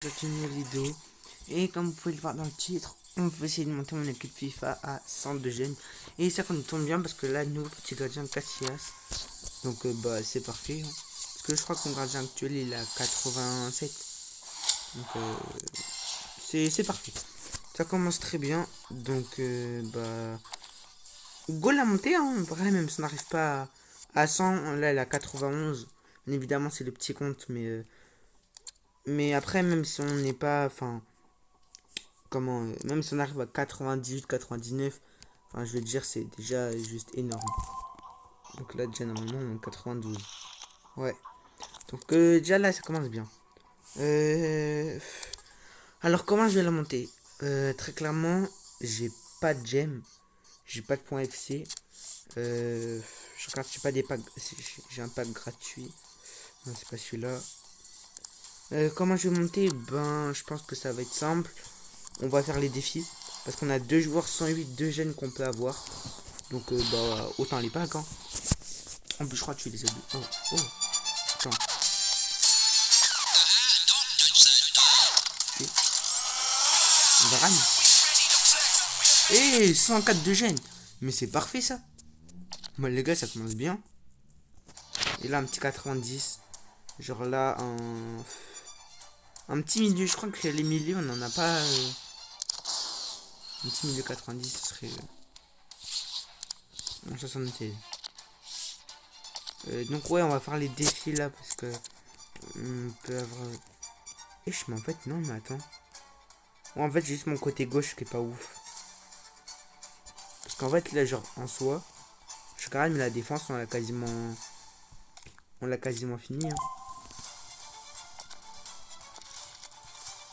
Continuer la vidéo. Et comme vous pouvez le voir dans le titre, on va essayer de monter mon équipe FIFA à 102 gènes. Et ça qu'on tombe bien parce que là, nouveau petit gardien Casillas. Donc bah c'est parfait. Hein. Parce que je crois que mon gardien actuel il a 87. Donc c'est parfait. Ça commence très bien. Donc bah goal à monter. Hein. Pareil, même si on n'arrive pas à 100, là il a 91. Bien évidemment c'est le petit compte, mais après même si on n'est pas, enfin comment, même si on arrive à 98, 99, enfin je veux dire c'est déjà juste énorme. Donc là déjà normalement on est 92. Ouais. Donc déjà là ça commence bien. Alors comment je vais la monter? Très clairement j'ai pas de gem, j'ai pas de points FC. Je regarde si j'ai pas des packs, j'ai un pack gratuit. Non c'est pas celui-là. Comment je vais monter? Ben je pense que ça va être simple. On va faire les défis. Parce qu'on a deux joueurs 108, deux gènes qu'on peut avoir. Donc bah autant les packs hein. En plus je crois que tu les as deux. Oh oh. Attends. Varane. Eh 104 de gènes. Mais c'est parfait ça. Moi les gars ça commence bien. Et là un petit 90. Genre là un petit milieu. Je crois que les milieux on en a pas. Un petit milieu 90 ce serait. En 76. Donc ouais on va faire les défis là parce que on peut avoir. Mais en fait non mais attends. Ouais, en fait j'ai juste mon côté gauche qui est pas ouf. Parce qu'en fait là genre en soi. Je regarde mais la défense on l'a quasiment. On l'a quasiment fini hein.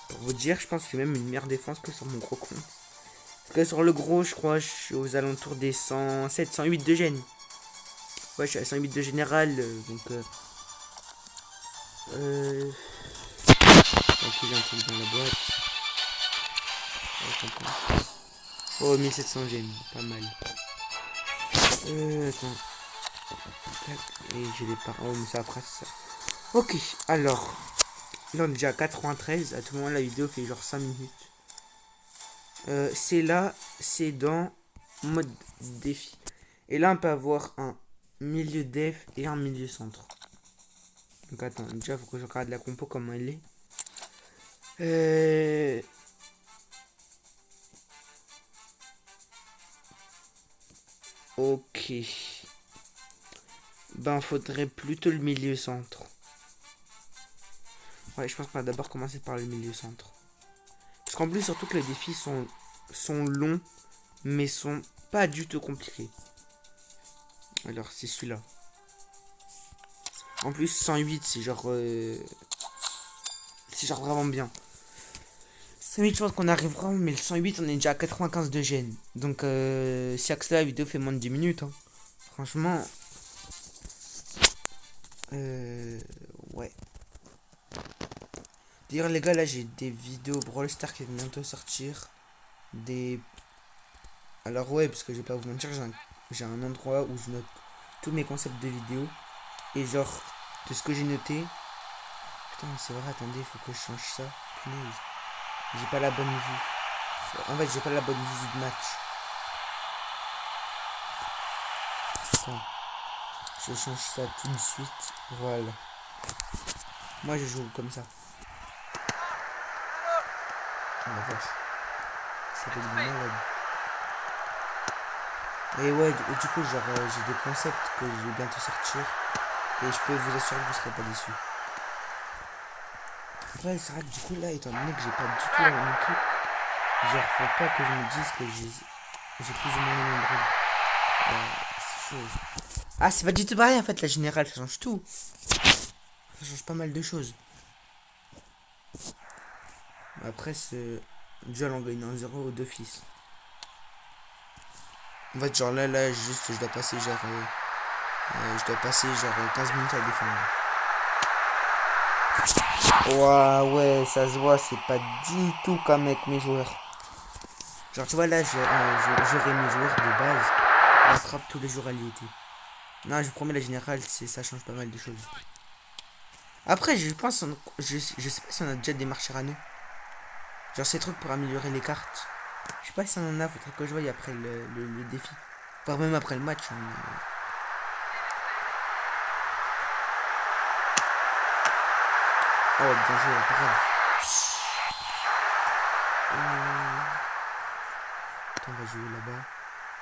Pour vous dire je pense que j'ai même une meilleure défense que sur mon gros compte. Parce que sur le gros je crois je suis aux alentours des 107, 108 de gène. Ouais je suis à 108 de général donc ok j'ai un truc dans la boîte. Oh 1700 gènes, pas mal. Attends. Et je l'ai pas. Oh mais ça après ça. Ok alors. Là on est déjà à 93. À tout moment la vidéo fait genre 5 minutes. C'est là. C'est dans mode défi. Et là on peut avoir un milieu def et un milieu centre. Donc attends, déjà faut que je regarde la compo comment elle est. Ok. Ben faudrait plutôt le milieu centre. Ouais je pense qu'on va d'abord commencer par le milieu centre. Parce qu'en plus surtout que les défis sont longs. Mais sont pas du tout compliqués. Alors c'est celui-là. En plus 108 c'est genre vraiment bien. 108 je pense qu'on arrivera mais le 108 on est déjà à 95 de gène. Donc si avec cela la vidéo fait moins de 10 minutes hein. Franchement ouais. D'ailleurs les gars là j'ai des vidéos Brawl Stars qui vont bientôt sortir. Alors ouais parce que je vais pas vous mentir j'ai un endroit où je note tous mes concepts de vidéos. Et genre de ce que j'ai noté. Putain c'est vrai attendez faut que je change ça. Punaise. J'ai pas la bonne vue. En fait j'ai pas la bonne vue de match. Attends. Je change ça tout de suite. Voilà. Moi je joue comme ça. Oh la vache. Ça fait du malade. Et ouais du coup genre j'ai des concepts que je vais bientôt sortir. Et je peux vous assurer que vous serez pas déçus. Après c'est vrai que du coup là étant donné que j'ai pas du tout la même équipe. Genre faut pas que je me dise que j'ai plus ou moins les mêmes règles. C'est chaud. Ah c'est pas du tout pareil en fait la générale ça change tout. Ça change pas mal de choses. Après c'est duel on gagne 1-0 d'office. En fait genre là juste je dois passer genre 15 minutes à défendre. Ouah ouais ça se voit c'est pas du tout comme avec mes joueurs. Genre tu vois là j'aurais mes joueurs de base. On attrape tous les jours à l'IET. Non je vous promets la générale ça change pas mal de choses. Après, je pense, je sais pas si on a déjà des marcheurs à nous. Genre ces trucs pour améliorer les cartes. Je sais pas si on en a, faudrait que je voie après le défi. Voire même après le match. Oh, bien joué, la parade. Attends, on va jouer là-bas.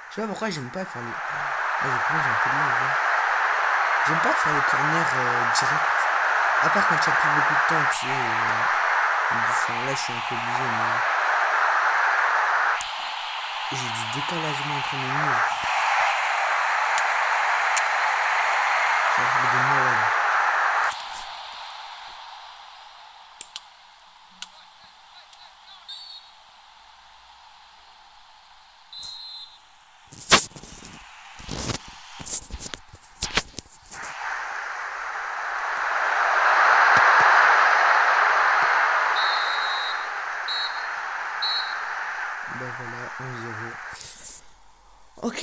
Je sais pas pourquoi j'aime pas faire les. Ah, j'ai un peu de mal, hein. J'aime pas faire les corners direct. À part quand il n'y a plus beaucoup de temps, tu sais. Enfin, là, je suis un peu obligé, mais. J'ai du décalagement entre mes moves. Ça fait de malade. Bah voilà, 1-0. Ok,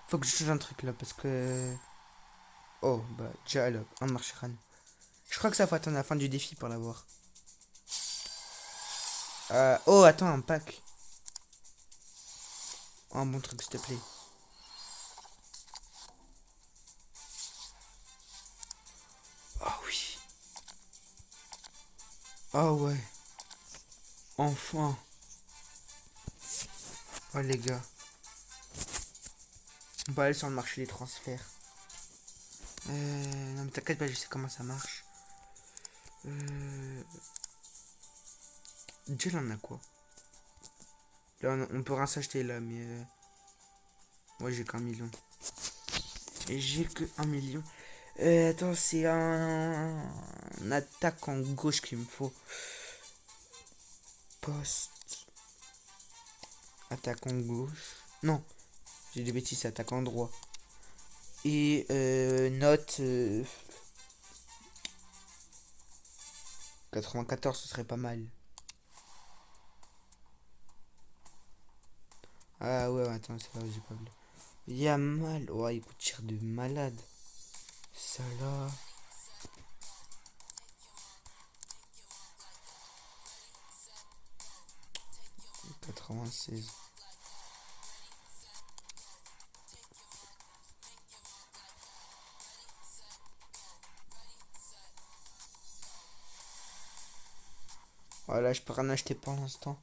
faut que je change un truc là parce que. Oh, bah, déjà là, un marcheran. Je crois que ça faut attendre la fin du défi pour l'avoir. Oh, attends, un pack. Oh, un bon truc, s'il te plaît. Oh oui. Oh ouais. Enfin. Oh les gars. On va aller sur le marché des transferts. Non mais t'inquiète pas, je sais comment ça marche. Déjà, on a quoi? Là, on peut rien s'acheter là, mais. Moi, j'ai qu'un million. Et j'ai que 1 million. Attends, c'est un attaque en gauche qu'il me faut. Poste. Attaque en gauche. Non, j'ai des bêtises, c'est attaque en droit. Et note 94, ce serait pas mal. Ah ouais, attends, c'est vrai, j'ai pas vu. Yamal, ouais, il coûte cher de malade. Ça là. 96. Voilà, je peux rien acheter pour l'instant.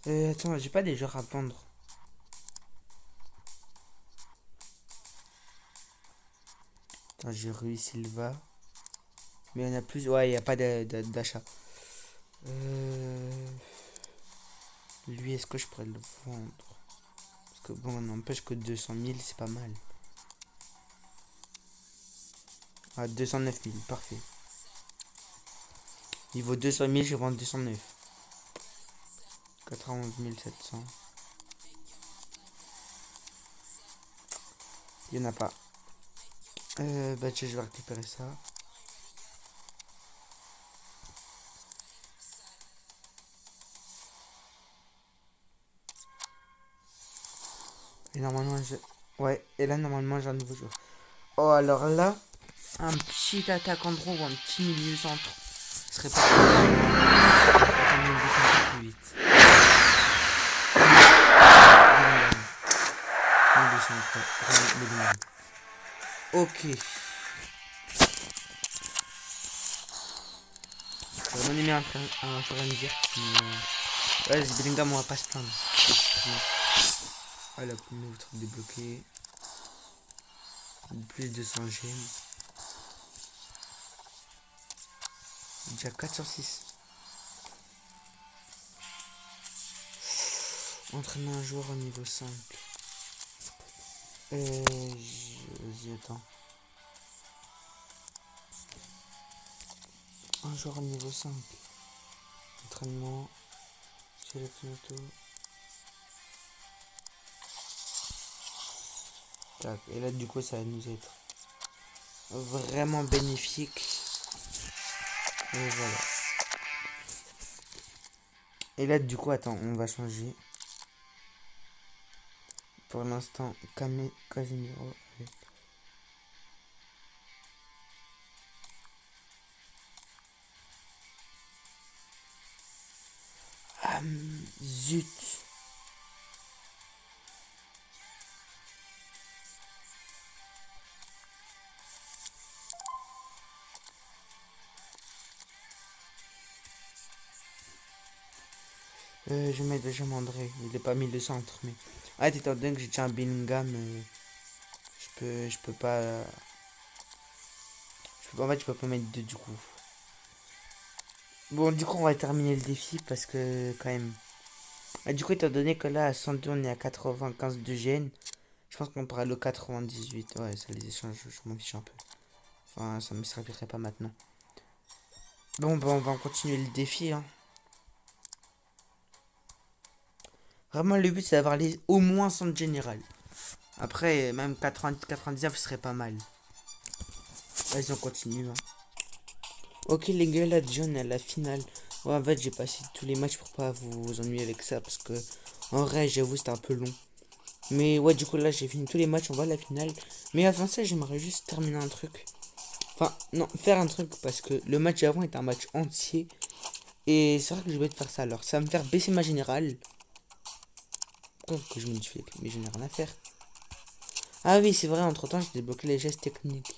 Attends, j'ai pas des joueurs à vendre. Attends, j'ai Rui Silva. Mais il y en a plus. Ouais, il n'y a pas d'achat. Lui, est-ce que je pourrais le vendre? Parce que bon, n'empêche que 200 000, c'est pas mal. Ah, 209 000, parfait. Il vaut 200 000, je vends 209. 91 700. Il n'y en a pas. Bah, tiens, je vais récupérer ça. Et normalement, ouais, et là, normalement, j'ai un nouveau joueur. Oh, alors là, un petit attaquant droit ou un petit milieu centre. Ce serait pas plus vite. Ok. J'aurais bien aimé un Florian Wirtz, mais. Ouais, Bellingham, on va pas se plaindre. Ah, le nouveau truc débloqué. Plus de 100 gemmes. Déjà 4 sur 6. Entraîner un joueur au niveau 5. Vas-y, attends. Un joueur au niveau 5. Entraînement. Sélection auto. Tac. Et là, du coup, ça va nous être vraiment bénéfique. Et voilà. Et là, du coup, attends, on va changer. Pour l'instant, Casemiro. Zut. Je mets déjà André. Il est pas mis le centre, mais. Ah, étant donné que j'ai déjà un Bellingham, je peux pas. En fait, je peux pas mettre deux du coup. Bon, du coup, on va terminer le défi parce que, quand même. Ah, du coup, étant donné que là, à 102, on est à 95 de gènes, je pense qu'on pourra le 98. Ouais, ça les échange, je m'en fiche un peu. Enfin, ça me servirait pas maintenant. Bon, bah, on va continuer le défi, hein. Vraiment, le but, c'est d'avoir les au moins 100 de général. Après, même 90, 99 serait pas mal. Vas-y, on continue, hein. Ok, les gars, là, déjà, on est à la finale. Ouais, en fait, j'ai passé tous les matchs pour pas vous ennuyer avec ça. Parce que, en vrai, j'avoue, c'était un peu long. Mais ouais, du coup, là, j'ai fini tous les matchs. On va à la finale. Mais avant ça, j'aimerais juste terminer un truc. Enfin, non, faire un truc. Parce que le match d'avant était un match entier. Et c'est vrai que je vais te faire ça. Alors, ça va me faire baisser ma générale. Pourquoi que je modifie? Mais je n'ai rien à faire. Ah oui, c'est vrai, entre temps, j'ai débloqué les gestes techniques.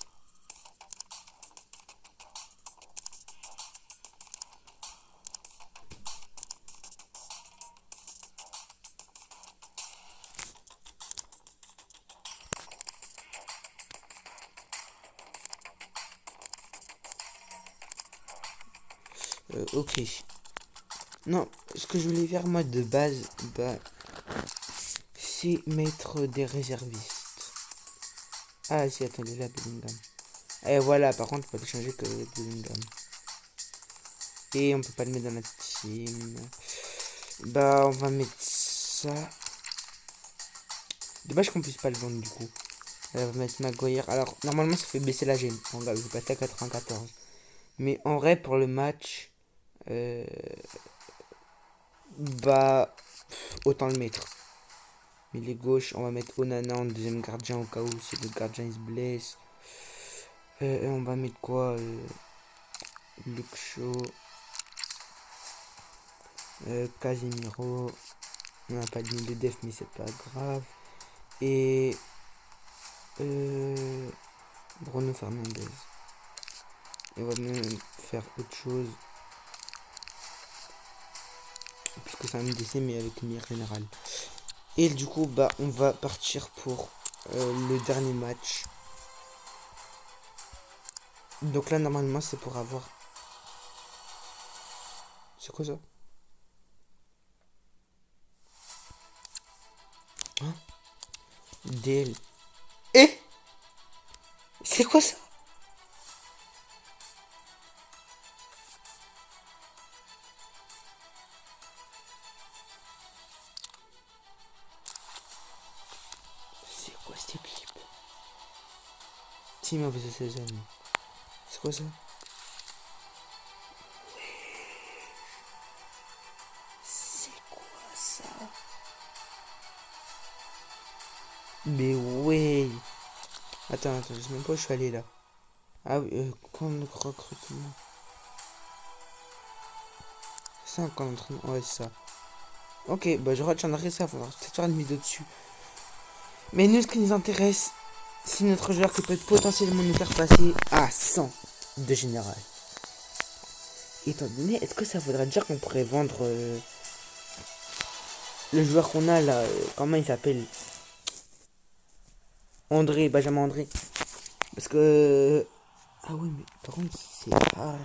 Ok. Non, ce que je voulais faire, moi, de base, bah, c'est mettre des réservistes. Ah, si, attendez, là, Bellingham. Et voilà, par contre, on peut changer que Bellingham. Et on peut pas le mettre dans la team. Bah, on va mettre ça. Dommage qu'on puisse pas le vendre, du coup. On va mettre Maguire. Alors, normalement, ça fait baisser la gêne. On va passer à 94. Mais en vrai, pour le match, euh, bah, autant le mettre. Mais les gauches, on va mettre Onana en deuxième gardien au cas où si le gardien il se blesse. On va mettre quoi Luke Shaw, Casemiro. On n'a pas de ligne de def, mais c'est pas grave. Et Bruno Fernandez. Et on va même faire autre chose. Puisque c'est un MDC, mais avec une meilleure générale. Et du coup, bah, on va partir pour le dernier match. Donc là, normalement, c'est pour avoir. C'est quoi ça? Hein? DL. Eh? C'est quoi ça? C'est quoi cette équipe? Team of the Season. C'est quoi ça? C'est quoi ça? Mais ouais. Attends, je sais même pas où je suis allé là. Ah oui, quand le recrutement. C'est ça, quand l'entraînement. Ouais, c'est ça. Ok, bah je retiendrai ça, faudra peut-être faire une vidéo dessus. Mais nous, ce qui nous intéresse, c'est notre joueur qui peut potentiellement nous faire passer à 100 de général. Étant donné, est-ce que ça voudrait dire qu'on pourrait vendre le joueur qu'on a là, comment il s'appelle? André, Benjamin André. Parce que. Ah oui, mais par contre, c'est pas.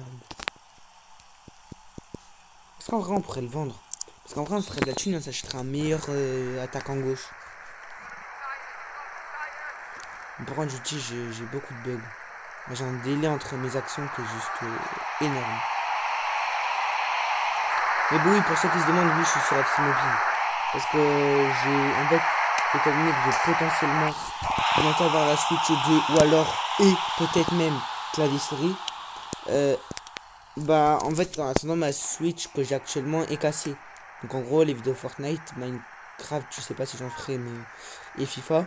Parce qu'en vrai, on pourrait le vendre. Parce qu'en vrai, on serait de la thune, on s'achèterait un meilleur attaquant gauche. Par contre, je dis, j'ai beaucoup de bugs. J'ai un délai entre mes actions qui est juste énorme. Mais bon, oui, pour ceux qui se demandent, oui, je suis sur la mobile. Parce que j'ai, en fait, étant donné que j'ai potentiellement bientôt avoir la Switch 2 ou alors, et peut-être même clavier souris, bah, en fait, en attendant, ma Switch que j'ai actuellement est cassée. Donc, en gros, les vidéos Fortnite, Minecraft, je sais pas si j'en ferai, mais. Et FIFA,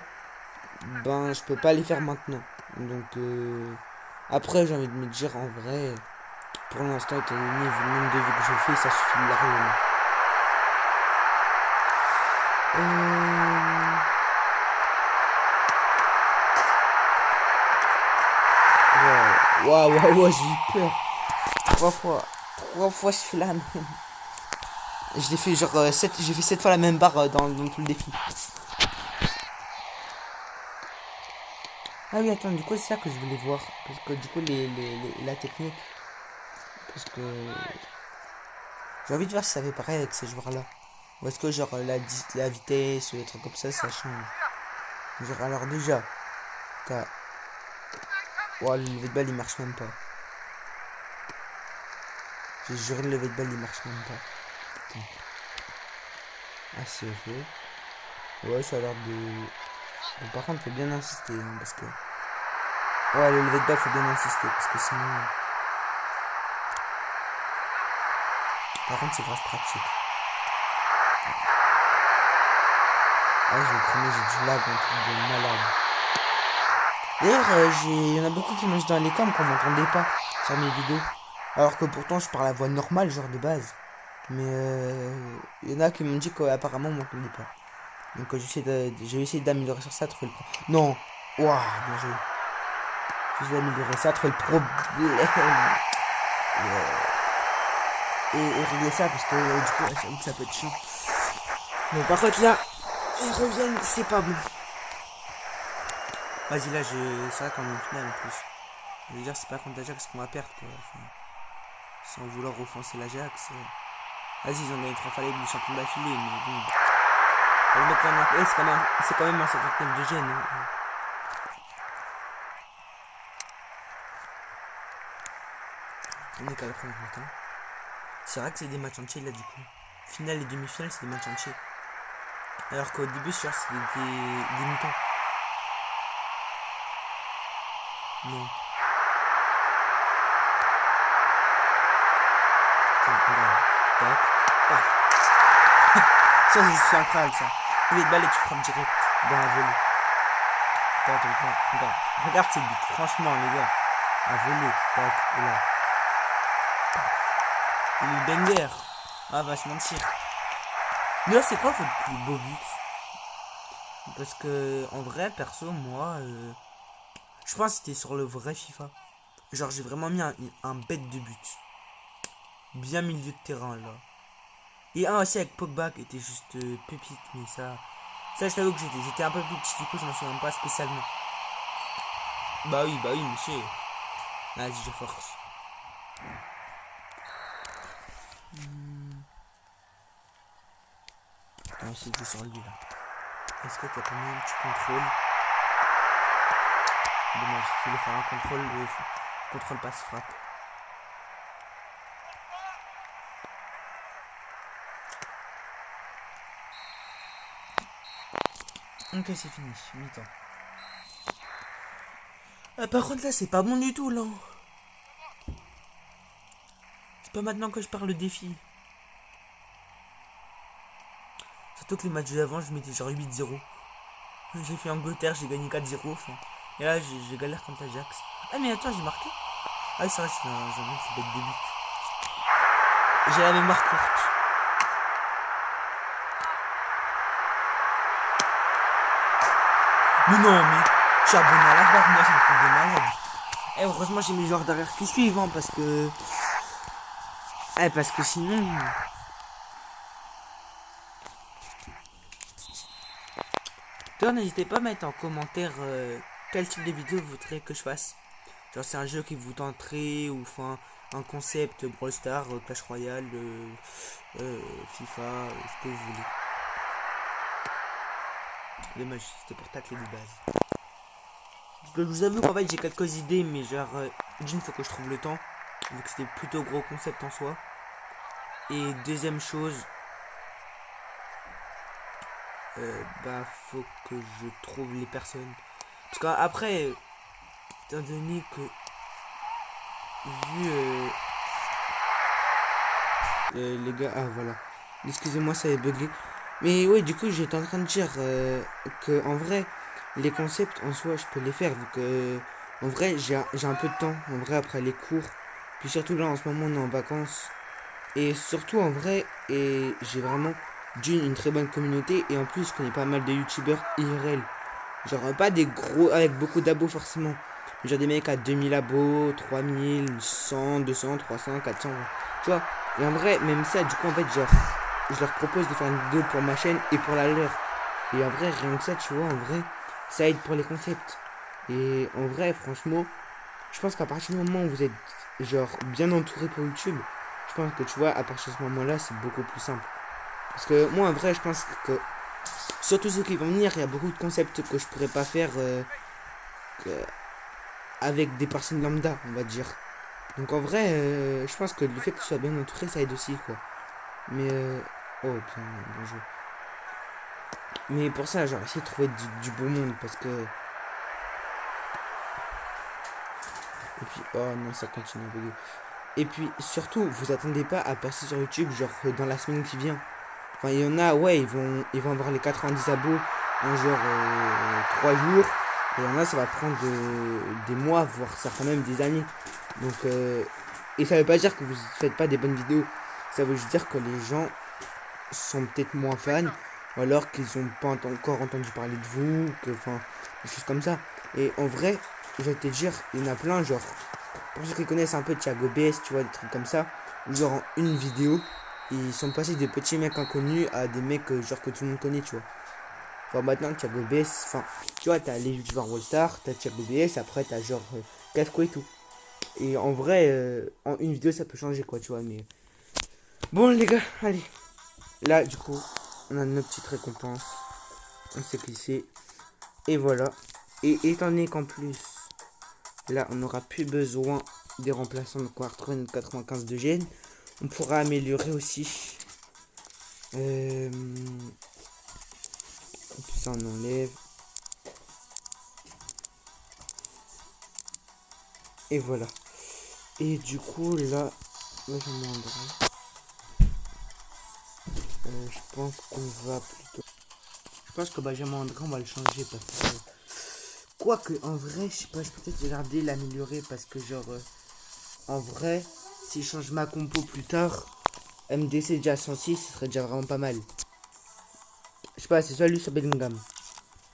ben, je peux pas les faire maintenant. Donc, après, j'ai envie de me dire, en vrai, pour l'instant, étant donné le nombre de vues que je fais, ça suffit largement. Euh... Waouh, j'ai eu peur. Trois fois. Trois fois je fais la même. Je l'ai fait genre 7, j'ai fait 7 fois la même barre dans tout le défi. Ah oui, attends, du coup c'est ça que je voulais voir. Parce que du coup la technique. Parce que j'ai envie de voir si ça fait pareil avec ces joueurs-là. Ou est-ce que genre la vitesse ou des trucs comme ça change. Genre alors déjà, t'as... Oh, le lever de balle il marche même pas. J'ai juré le lever de balle il marche même pas. Attends. Ah c'est ok. Ouais ça a l'air de... Bon, par contre faut bien insister hein, parce que... Ouais le lever de balle faut bien insister parce que sinon... Par contre c'est grave pratique. Ah je le promets j'ai du lag, un truc de malade. D'ailleurs il y en a beaucoup qui m'ont dit dans les cams qu'on m'entendait pas sur mes vidéos. Alors que pourtant je parle à voix normale genre de base. Mais il y en a qui m'ont dit qu'apparemment on m'entendait pas. Donc j'ai essayé d'améliorer sur ça, trouver le problème. Non. Waouh, bien joué. J'ai essayé d'améliorer ça, trouver le problème. Et régler ça parce que du coup ça peut être chiant. Bon par contre là, ils reviennent, c'est pas bon. Vas-y là, c'est vrai qu'on est en finale en plus. Je veux dire, c'est pas contre l'Ajax qu'on va perdre quoi. Enfin, sans vouloir offenser l'Ajax. Vas-y, ils ont gagné 3 fois les champions d'affilée, mais bon. C'est quand même un 59 de gêne. Hein. On est qu'à la première mi-temps. C'est vrai que c'est des matchs entiers là du coup. Finale et demi-finale, c'est des matchs entiers. Alors qu'au début, c'est des mi-temps. Non. Tac, paf. Ça, c'est incroyable ça. Les balles et tu frappes direct dans la volée. Regarde ces buts, franchement, les gars. À voler, tac, et là. Il est banger. Ah, va se mentir. Mais là, c'est quoi votre plus beau but? Parce que, en vrai, perso, moi, je pense que c'était sur le vrai FIFA. Genre, j'ai vraiment mis un bête de but. Bien milieu de terrain, là. Et un aussi avec Pogba qui était juste pépite, mais ça je t'avoue que j'étais un peu plus petit, du coup je m'en souviens pas spécialement. Bah oui, monsieur. Vas-y, je force. On va essayer de jouer sur lui là. Est-ce que t'as pas mis un petit contrôle? Dommage, je vais faire un contrôle passe frappe. Ok, c'est fini, mi-temps. Ah, par contre là, c'est pas bon du tout là. C'est pas maintenant que je parle le défi. Surtout que les matchs d'avant, je mettais genre 8-0. J'ai fait Angleterre, j'ai gagné 4-0. Enfin. Et là, j'ai galère contre Ajax. Ah, mais attends, j'ai marqué. Ah, c'est vrai, j'ai un mec qui bête de but. J'ai la mémoire courte. Mais non, mais je suis abonné à la barre, moi, ça me fait des malades. Et heureusement, j'ai mes joueurs derrière qui suivent, hein, parce que. Parce que sinon. D'ailleurs, n'hésitez pas à mettre en commentaire quel type de vidéo vous voudrez que je fasse. Genre, c'est un jeu qui vous tenterait, ou enfin, un concept Brawl Stars, Clash Royale, FIFA, ce que vous voulez. Dommage, c'était pour tacler de base. Je vous avoue qu'en fait, j'ai quelques idées, mais genre, d'une, faut que je trouve le temps, vu que c'était plutôt gros concept en soi. Et deuxième chose, bah, faut que je trouve les personnes. Parce qu'après, étant donné que, vu les gars, ah voilà, excusez-moi, ça avait bugué. Mais oui, du coup, j'étais en train de dire que en vrai, les concepts en soi, je peux les faire vu que en vrai, j'ai un peu de temps. En vrai, après les cours, puis surtout là, en ce moment, on est en vacances. Et surtout, en vrai, et j'ai vraiment une très bonne communauté. Et en plus, je connais pas mal de youtubeurs IRL. Genre, pas des gros avec beaucoup d'abos forcément. Genre des mecs à 2000 abos, 3000, 100, 200, 300, 400. Tu vois. Et en vrai, même ça, du coup, en fait, genre, je leur propose de faire une vidéo pour ma chaîne et pour la leur. Et en vrai, rien que ça, tu vois, en vrai, ça aide pour les concepts. Et en vrai, franchement, je pense qu'à partir du moment où vous êtes, genre, bien entouré pour YouTube, je pense que, tu vois, à partir de ce moment-là, c'est beaucoup plus simple. Parce que moi, en vrai, je pense que, surtout ceux qui vont venir, il y a beaucoup de concepts que je pourrais pas faire avec des personnes lambda, on va dire. Donc en vrai, je pense que le fait que tu sois bien entouré, ça aide aussi, quoi. Mais, oh, bien joué. Mais pour ça, genre, essayez de trouver du beau monde, parce que... Et puis, oh non, ça continue à bugger. Et puis, surtout, vous attendez pas à passer sur YouTube, genre, dans la semaine qui vient. Enfin, il y en a, ouais, ils vont avoir les 90 abos en genre 3 jours. Et il y en a, ça va prendre des mois, voire certains même des années. Donc, et ça veut pas dire que vous faites pas des bonnes vidéos. Ça veut juste dire que les gens sont peut-être moins fans. Ou alors qu'ils ont pas encore entendu parler de vous. Que, enfin, des choses comme ça. Et en vrai, je vais te dire, il y en a plein, genre, pour ceux qui connaissent un peu Thiago BS, tu vois, des trucs comme ça. Où genre, en une vidéo, ils sont passés de petits mecs inconnus à des mecs genre que tout le monde connaît, tu vois. Enfin, maintenant, Thiago BS, enfin, tu vois, t'as les youtubeurs Wallstar, t'as Thiago BS, après t'as genre Kafko et tout. Et en vrai, en une vidéo, ça peut changer, quoi, tu vois. Mais bon, les gars, allez. Là, du coup, on a notre petite récompense. On s'est glissé. Et voilà. Et étant donné qu'en plus, là, on n'aura plus besoin des remplaçants, donc on va retrouver notre 95 de gènes. On pourra améliorer aussi. Euh, tout ça, on enlève. Et voilà. Et du coup, là, moi, j'en ai un drap. Je pense qu'on va plutôt. Je pense que Benjamin André, on va le changer parce que. Quoique, en vrai, je sais pas, je peux peut-être regarder, l'améliorer parce que, genre, en vrai, si je change ma compo plus tard, MDC déjà 106, ce serait déjà vraiment pas mal. Je sais pas, c'est soit lui, soit Bellingham.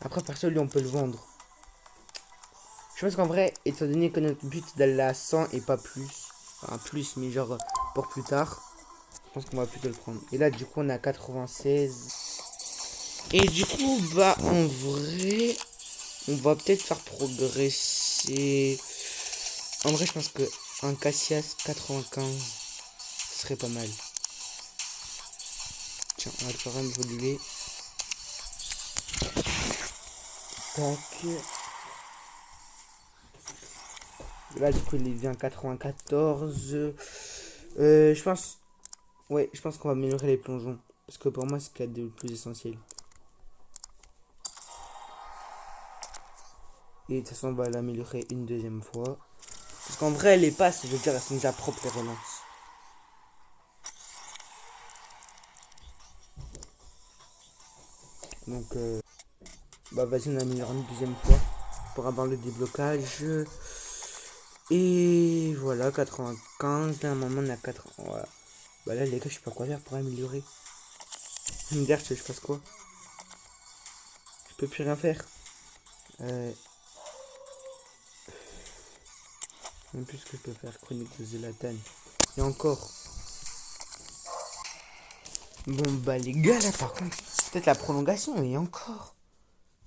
Après, perso, lui, on peut le vendre. Je pense qu'en vrai, étant donné que notre but d'aller à 100 et pas plus, enfin plus, mais genre pour plus tard, je pense qu'on va plutôt le prendre. Et là, du coup, on a 96. Et du coup, bah, en vrai, on va peut-être faire progresser. En vrai, je pense que un Cassias 95 serait pas mal. Tiens, on va le faire évoluer. Tac. Là, du coup, il est bien 94. Je pense. Ouais, je pense qu'on va améliorer les plongeons. Parce que pour moi, c'est ce qu'il y a de plus essentiel. Et de toute façon, on va l'améliorer une deuxième fois. Parce qu'en vrai, les passes, je veux dire, elles sont déjà propres, les relances. Donc, bah vas-y, on améliore une deuxième fois. Pour avoir le déblocage. Et voilà, 95. Là, à un moment, on a 80. Voilà. Bah là, les gars, je sais pas quoi faire pour améliorer. D'ailleurs, je fasse quoi? Je peux plus rien faire. Euh, même plus ce que je peux faire. Chronique de Zlatan. Et encore. Bon, bah les gars, là, par contre, peut-être la prolongation. Et encore.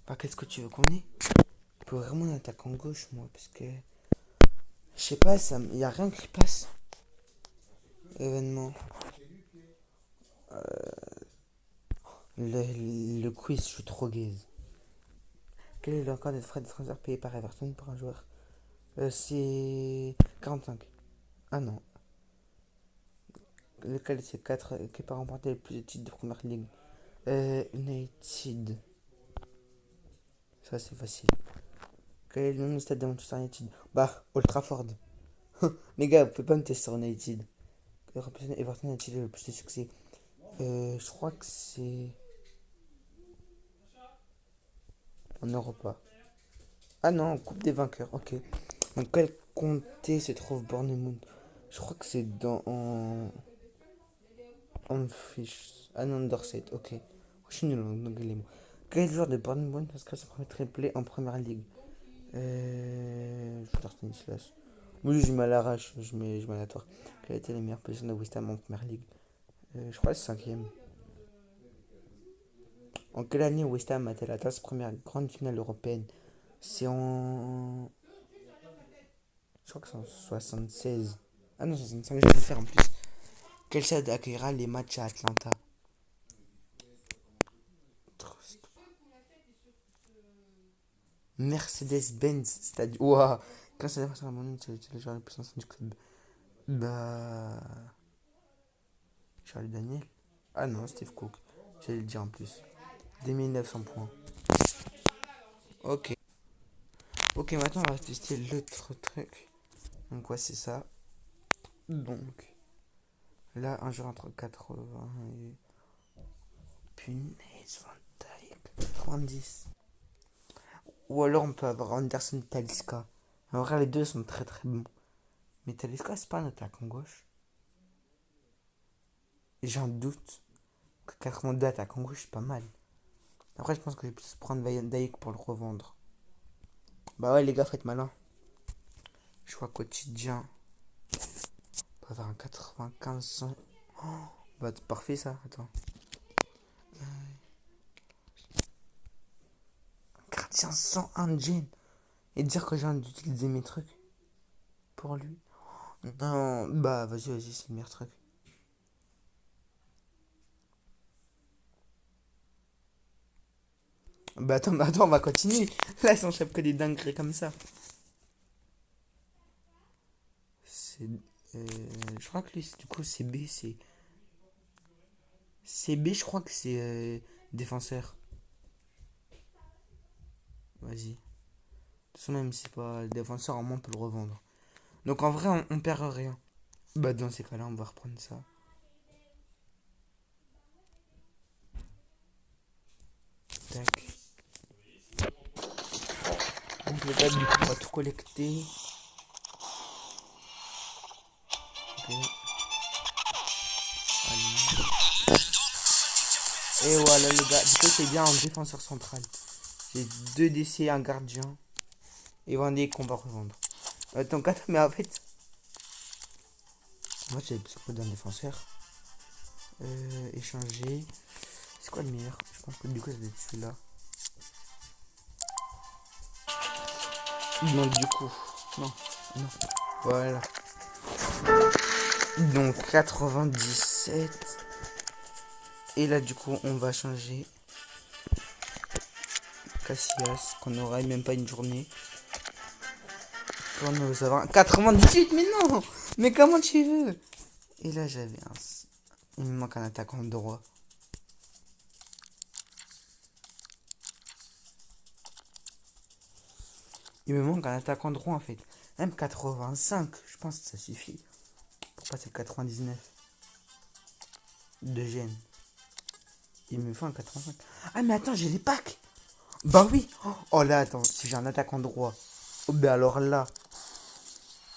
Bah, qu'est-ce que tu veux qu'on ait? Je peux vraiment une attaque en gauche, moi, parce que. Je sais pas, ça, y a rien qui passe. Événement. Le quiz, je suis trop gaze. Quel est le record des frais de transfert payés par Everton pour un joueur? C'est 45. Ah non. Lequel c'est 4 qui a remporté le plus de titres de première ligue? United. Ça, c'est facile. Quel est le nom du stade de Manchester United? Bah, Old Trafford. Les gars, vous pouvez pas me tester sur United. Everton a-t-il le plus de succès? Je crois que c'est en Europa. Ah non, Coupe des vainqueurs, ok. Dans quel comté se trouve Bournemouth? Je crois que c'est dans. On fiche. Ah non, Dorset, ok. Je suis nul en anglais, moi. Quel joueur de Bournemouth inscrit son premier triplé en première ligue? Je vais dire Stanislas. Oui, je mets à l'arrache, je mets à la toile. Quelle était la meilleure position de West Ham en première ligue? Je crois que c'est cinquième. En quelle année West Ham a-t-elle atteint sa première grande finale européenne? C'est en. Je crois que c'est en 76. Ah non, 65, je vais le faire en plus. Quel stade accueillera les matchs à Atlanta? Mercedes-Benz Stadium. Ouah! Quand c'est la sur la c'est le joueur le plus ancien du club. Bah. Charlie Daniel. Ah non, Steve Cook. J'allais le dire en plus. 2900 points. Ok. Ok, maintenant on va tester l'autre truc. Donc, ouais, c'est ça. Donc, là, un joueur entre 80 et. Punaise, Van Dyke. 90. Ou alors on peut avoir Anderson Talisca. En vrai, les deux sont très très bons. Mais Talisca, c'est pas un attaquant gauche. Et j'ai un doute que 82 attaquant gauche, c'est pas mal. Après, je pense que je vais plus prendre Van Dyke pour le revendre. Bah ouais, les gars, faites malin. Choix quotidien. On peut avoir un 95 100. Oh, bah, c'est parfait ça. Attends. Gardien 101 Gen. Et dire que j'ai envie d'utiliser mes trucs pour lui. Non, bah vas-y, vas-y, c'est le meilleur truc. Bah attends, on va continuer. Là, ils s'enchaînent que des dingueries comme ça. C'est. Je crois que lui, du coup, c'est B, c'est B, je crois que c'est défenseur. Vas-y. De toute façon, même si c'est pas défenseur, au moins on peut le revendre. Donc en vrai, on perd rien. Bah dans ces cas-là, on va reprendre ça. Tac. Donc les gars, du coup, on va tout collecter. Ok. Et voilà les gars, du coup c'est bien un défenseur central. J'ai deux DC, un gardien. Et Vendée qu'on va revendre. Attends, mais en fait, moi j'ai besoin d'un défenseur. Échanger. C'est quoi le meilleur? Je pense que du coup ça doit être celui-là. Non, du coup. Non, non. Voilà. Donc 97. Et là du coup on va changer Casillas, qu'on n'aura même pas une journée. Pour nous avoir 98, mais non. Mais comment tu veux? Et là j'avais un. Il me manque un attaquant droit. Il me manque un attaquant droit en fait. Même 85, je pense que ça suffit. Pour passer le 99 de gêne. Il me faut un 85. Ah mais attends, j'ai les packs. Bah oui. Oh là, attends, si j'ai un attaquant droit. Oh ben alors là.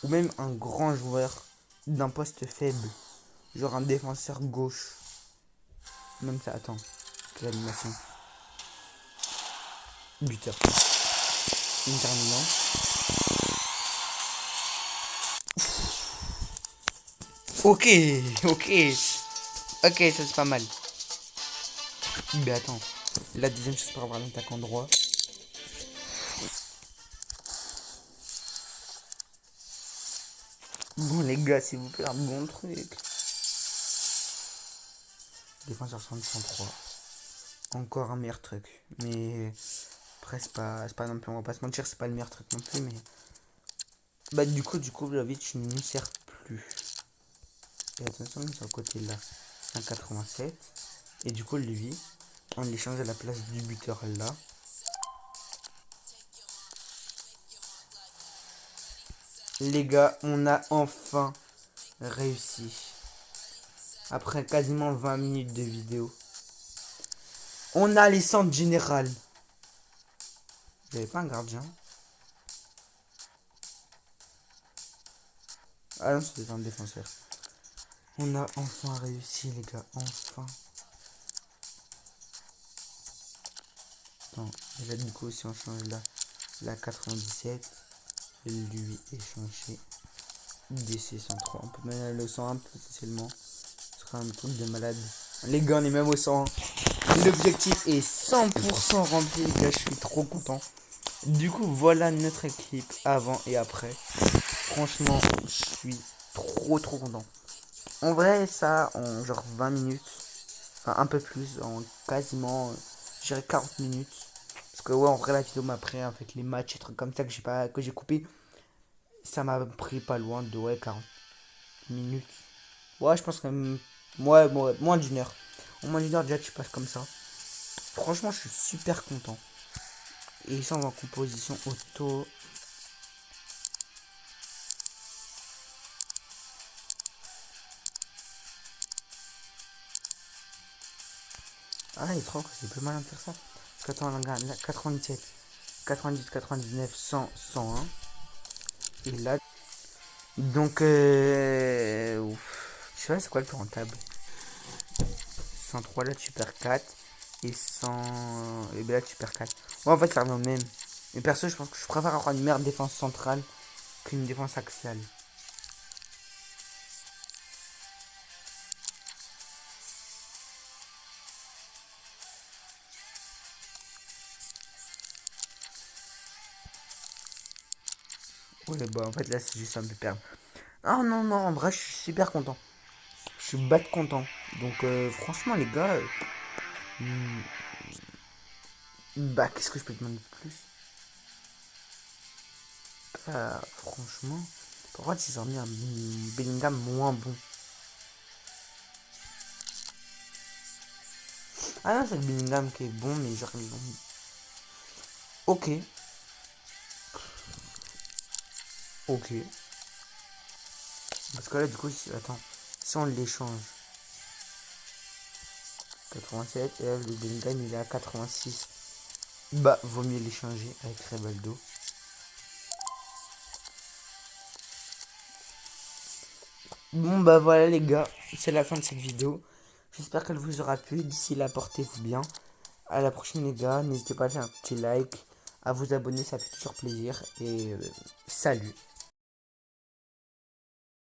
Ou même un grand joueur d'un poste faible. Genre un défenseur gauche. Même ça, attends. Quelle animation. Buteur. Interminant. Ok, ok. Ok, ça c'est pas mal. Mais attends. La deuxième chose pour avoir un attaquant droit. Bon les gars, s'il vous plaît, un bon truc. Défenseur 63. Encore un meilleur truc. Mais après c'est pas non plus, on va pas se mentir, c'est pas le meilleur truc non plus, mais. Bah du coup la vie tu ne nous sers plus. Et attention, sur le côté là. 187. Et du coup lui, on l'échange à la place du buteur là. Les gars, on a enfin réussi. Après quasiment 20 minutes de vidéo. On a les centres générales. Il n'y avait pas un gardien. Ah non, c'était un défenseur. On a enfin réussi, les gars. Enfin. Attends, et là, du coup, si on change la 97, lui est changé DC 103. On peut mettre le 101 plus facilement. Ce sera un truc de malade. Les gars, on est même au 100. L'objectif est 100% rempli, les gars. Je suis trop content. Du coup, voilà notre équipe avant et après. Franchement, je suis trop content. En vrai, ça, en genre 20 minutes, enfin un peu plus, en quasiment, je dirais 40 minutes. Parce que ouais, en vrai, la vidéo m'après, avec les matchs et trucs comme ça que j'ai coupé, ça m'a pris pas loin de ouais, 40 minutes. Ouais, je pense que même, ouais, moins d'une heure. En moins d'une heure, déjà, tu passes comme ça. Franchement, je suis super content. Et ça, on va en composition auto. Ah, il est trop que c'est plus malin de faire ça. Parce qu'attends, on regarde là, 97, 98, 99, 100, 101. Et là, donc, tu vois, c'est quoi le plus rentable? 103, là, tu perds 4. Et 100. Et ben là, tu perds 4. Ouais, en fait, ça revient au même. Mais perso, je pense que je préfère avoir une meilleure défense centrale qu'une défense axiale. Ouais, bah, en fait, là, c'est juste un peu perdre. Ah non, non, en vrai, je suis super content. Je suis bête content. Donc, franchement, les gars, bah, qu'est-ce que je peux te demander de plus? Franchement, pourquoi ils ont mis un Bellingham moins bon? Ah non, c'est le Bellingham qui est bon, mais genre, ils ont mis. Ok, ok. Parce que là, du coup, attends, si on l'échange, 87, et là, le Bellingham, il est à 86. Bah, vaut mieux l'échanger avec Rivaldo. Bon, bah voilà, les gars, c'est la fin de cette vidéo. J'espère qu'elle vous aura plu. D'ici là, portez-vous bien. À la prochaine, les gars. N'hésitez pas à faire un petit like, à vous abonner, ça fait toujours plaisir. Et salut.